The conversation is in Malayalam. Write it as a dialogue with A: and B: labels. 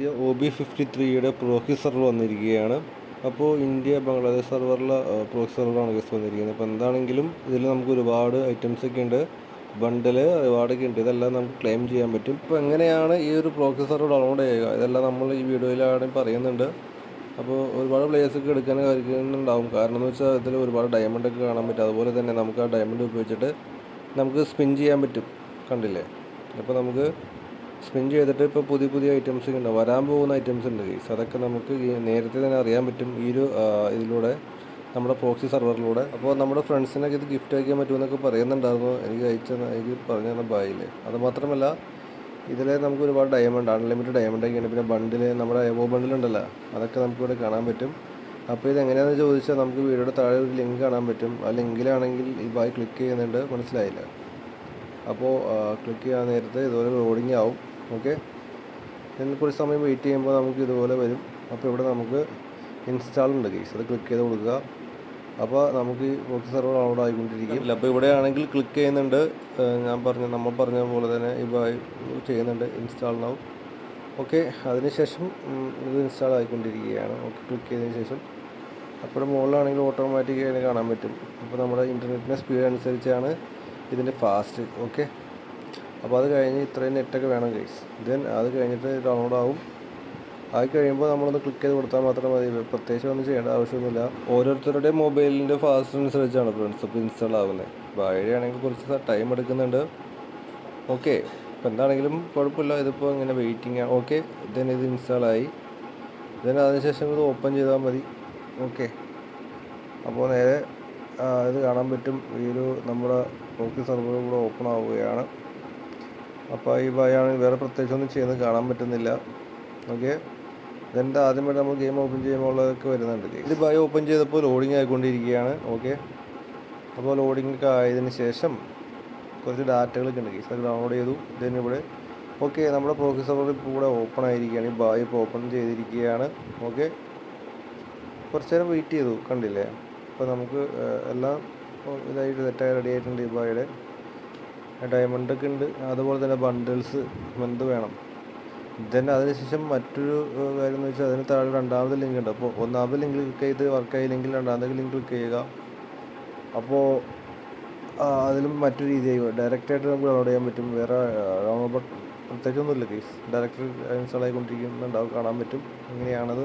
A: OB53യുടെ പ്രോക്സി സെർവർ വന്നിരിക്കുകയാണ്. അപ്പോൾ ഇന്ത്യ ബംഗ്ലാദേശ് സെർവറിലെ പ്രോക്സി സെർവറാണ് ഗസ്റ്റ് വന്നിരിക്കുന്നത്. അപ്പോൾ എന്താണെങ്കിലും ഇതിൽ നമുക്ക് ഒരുപാട് ഐറ്റംസ് ഒക്കെ ഉണ്ട്, ബണ്ടിൽ റിവാർഡൊക്കെ ഉണ്ട്. ഇതെല്ലാം നമുക്ക് ക്ലെയിം ചെയ്യാൻ പറ്റും. ഇപ്പോൾ എങ്ങനെയാണ് ഈ ഒരു പ്രോക്സി സെർവർ ഡൗൺലോഡ് ചെയ്യുക, ഇതെല്ലാം നമ്മൾ ഈ വീഡിയോയിലാണ് പറയുന്നുണ്ട്. അപ്പോൾ ഒരുപാട് പ്ലേയേഴ്സൊക്കെ എടുക്കാൻ കഴിയുന്നുണ്ടാവും. കാരണം എന്ന് വെച്ചാൽ ഇതിൽ ഒരുപാട് ഡയമണ്ടൊക്കെ കാണാൻ പറ്റും. അതുപോലെ തന്നെ നമുക്ക് ആ ഡയമണ്ട് ഉപയോഗിച്ചിട്ട് നമുക്ക് സ്പിൻ ചെയ്യാൻ പറ്റും. കണ്ടില്ലേ? അപ്പോൾ നമുക്ക് സ്പിൻ ചെയ്തിട്ട് ഇപ്പോൾ പുതിയ പുതിയ ഐറ്റംസ് ഉണ്ട്, വരാൻ പോകുന്ന ഐറ്റംസ് ഉണ്ട് ഗൈസ്. അതൊക്കെ നമുക്ക് നേരത്തെ തന്നെ അറിയാൻ പറ്റും ഈ ഒരു ഇതിലൂടെ, നമ്മുടെ പ്രോക്സി സെർവറിലൂടെ. അപ്പോൾ നമ്മുടെ ഫ്രണ്ട്സിനൊക്കെ ഇത് ഗിഫ്റ്റ് അയക്കാൻ പറ്റുമെന്നൊക്കെ പറയുന്നുണ്ടായിരുന്നു. എനിക്ക് പറഞ്ഞു തന്ന ബായില്ലേ. അതുമാത്രമല്ല ഇതിൽ നമുക്ക് ഒരുപാട് ഡയമണ്ട്, അൺലിമിറ്റഡ് ഡയമണ്ടൊക്കെ ഉണ്ട്. പിന്നെ ബണ്ടിൽ, നമ്മുടെ എവോ ബണ്ടിലുണ്ടല്ലോ, അതൊക്കെ നമുക്കിവിടെ കാണാൻ പറ്റും. അപ്പോൾ ഇതെങ്ങനെയാണെന്ന് ചോദിച്ചാൽ നമുക്ക് വീഡിയോയുടെ താഴെ ഒരു ലിങ്ക് കാണാൻ പറ്റും. ആ ലിങ്കിലാണെങ്കിൽ ഈ ബായ് ക്ലിക്ക് ചെയ്യുന്നുണ്ട്, മനസ്സിലായില്ല? അപ്പോൾ ക്ലിക്ക് ചെയ്യാൻ നേരത്തെ ഇതുപോലെ ലോഡിങ് ആവും. ഓക്കെ, ഇതിന് കുറച്ച് സമയം വെയിറ്റ് ചെയ്യുമ്പോൾ നമുക്ക് ഇതുപോലെ വരും. അപ്പോൾ ഇവിടെ നമുക്ക് ഇൻസ്റ്റാൾ ഉണ്ട് ഗൈസ്, അത് ക്ലിക്ക് ചെയ്ത് കൊടുക്കുക. അപ്പോൾ നമുക്ക് ഈ പ്രോക്സി സെർവർ ഡൗൺലോഡ് ആയിക്കൊണ്ടിരിക്കും. അപ്പോൾ ഇവിടെ ആണെങ്കിൽ ക്ലിക്ക് ചെയ്യുന്നുണ്ട്, നമ്മൾ പറഞ്ഞ പോലെ തന്നെ ഇപ്പോൾ ചെയ്യുന്നുണ്ട്, ഇൻസ്റ്റാൾ നാവും. ഓക്കെ, അതിനുശേഷം ഇത് ഇൻസ്റ്റാൾ ആയിക്കൊണ്ടിരിക്കുകയാണ്. ഓക്കെ, ക്ലിക്ക് ചെയ്തതിന് ശേഷം അപ്പോൾ മുകളിലാണെങ്കിൽ ഓട്ടോമാറ്റിക്കായി കാണാൻ പറ്റും. അപ്പോൾ നമ്മുടെ ഇൻ്റർനെറ്റിൻ്റെ സ്പീഡ് അനുസരിച്ചാണ് ഇതിൻ്റെ ഫാസ്റ്റ്. ഓക്കെ, അപ്പോൾ അത് കഴിഞ്ഞ് ഇത്രയും നെറ്റൊക്കെ വേണം ഗൈസ്. ദെൻ അത് കഴിഞ്ഞിട്ട് ഡൗൺലോഡ് ആവും. ആയി കഴിയുമ്പോൾ നമ്മളൊന്ന് ക്ലിക്ക് ചെയ്ത് കൊടുത്താൽ മാത്രം മതി. പ്രത്യേകിച്ച് ഒന്നും ചെയ്യേണ്ട ആവശ്യമൊന്നുമില്ല. ഓരോരുത്തരുടെയും മൊബൈലിൻ്റെ ഫാസ്റ്റ് അനുസരിച്ചാണ് ഫ്രണ്ട്സ് ഇപ്പോൾ ഇൻസ്റ്റാൾ ആവുന്നത്. വഴിയാണെങ്കിൽ കുറച്ച് ടൈം എടുക്കുന്നുണ്ട്. ഓക്കെ, ഇപ്പോൾ എന്താണെങ്കിലും കുഴപ്പമില്ല. ഇതിപ്പോൾ ഇങ്ങനെ വെയിറ്റിംഗ് ആണ്. ഓക്കെ, ദെൻ ഇത് ഇൻസ്റ്റാളായി. ദെൻ അതിനുശേഷം ഇത് ഓപ്പൺ ചെയ്താൽ മതി. ഓക്കെ, അപ്പോൾ നേരെ ഇത് കാണാൻ പറ്റും. ഈ ഒരു നമ്മുടെ പ്രോക്സി സെർവർ കൂടെ ഓപ്പൺ ആവുകയാണ്. അപ്പോൾ ഈ ബായാണ് വേറെ പ്രത്യേകിച്ചൊന്നും ചെയ്യുന്നത് കാണാൻ പറ്റുന്നില്ല. ഓക്കെ, ഇതെൻ്റെ ആദ്യമായിട്ട് നമ്മൾ ഗെയിം ഓപ്പൺ ചെയ്യുമ്പോഴൊക്കെ വരുന്നുണ്ട്. ഇത് ബായ് ഓപ്പൺ ചെയ്തപ്പോൾ ലോഡിങ് ആയിക്കൊണ്ടിരിക്കുകയാണ്. ഓക്കെ, അപ്പോൾ ലോഡിങ് ഒക്കെ ആയതിനു ശേഷം കുറച്ച് ഡാറ്റകളൊക്കെ ഉണ്ട് കേസ്, അത് ഡൗൺലോഡ് ചെയ്തു. ദെൻ ഇവിടെ ഓക്കെ, നമ്മുടെ പ്രോക്സി സെർവർ ഇപ്പോൾ ഇവിടെ ഓപ്പൺ ആയിരിക്കുകയാണ്. ഈ ബായ് ഇപ്പോൾ ഓപ്പൺ ചെയ്തിരിക്കുകയാണ്. ഓക്കെ, കുറച്ച് നേരം വെയിറ്റ് ചെയ്തു, കണ്ടില്ലേ? അപ്പോൾ നമുക്ക് എല്ലാം ഇതായിട്ട് സെറ്റായി റെഡി ആയിട്ടുണ്ട്. ഈ ബായുടെ ഡയമണ്ടൊക്കെ ഉണ്ട്, അതുപോലെ തന്നെ ബണ്ടിൽസ് എന്ത് വേണം. ദെൻ അതിനുശേഷം മറ്റൊരു കാര്യം എന്ന് വെച്ചാൽ അതിന് താഴെ രണ്ടാമത്തെ ലിങ്ക് ഉണ്ട്. അപ്പോൾ ഒന്നാമത്തെ ലിങ്ക് ക്ലിക്ക് ചെയ്ത് വർക്കായില്ലെങ്കിൽ രണ്ടാമത്തെ ലിങ്ക് ക്ലിക്ക് ചെയ്യുക. അപ്പോൾ അതിലും മറ്റൊരു രീതിയായി ഡയറക്റ്റായിട്ട് നമുക്ക് ഡൗൺലോഡ് ചെയ്യാൻ പറ്റും. വേറെ ഡൗൺലോഡ് പ്രത്യേകിച്ചൊന്നുമില്ല കേസ്, ഡയറക്റ്റ് ഇൻസ്റ്റാൾ ആയിക്കൊണ്ടിരിക്കുന്നുണ്ടാവും, കാണാൻ പറ്റും. ഇങ്ങനെയാണത്.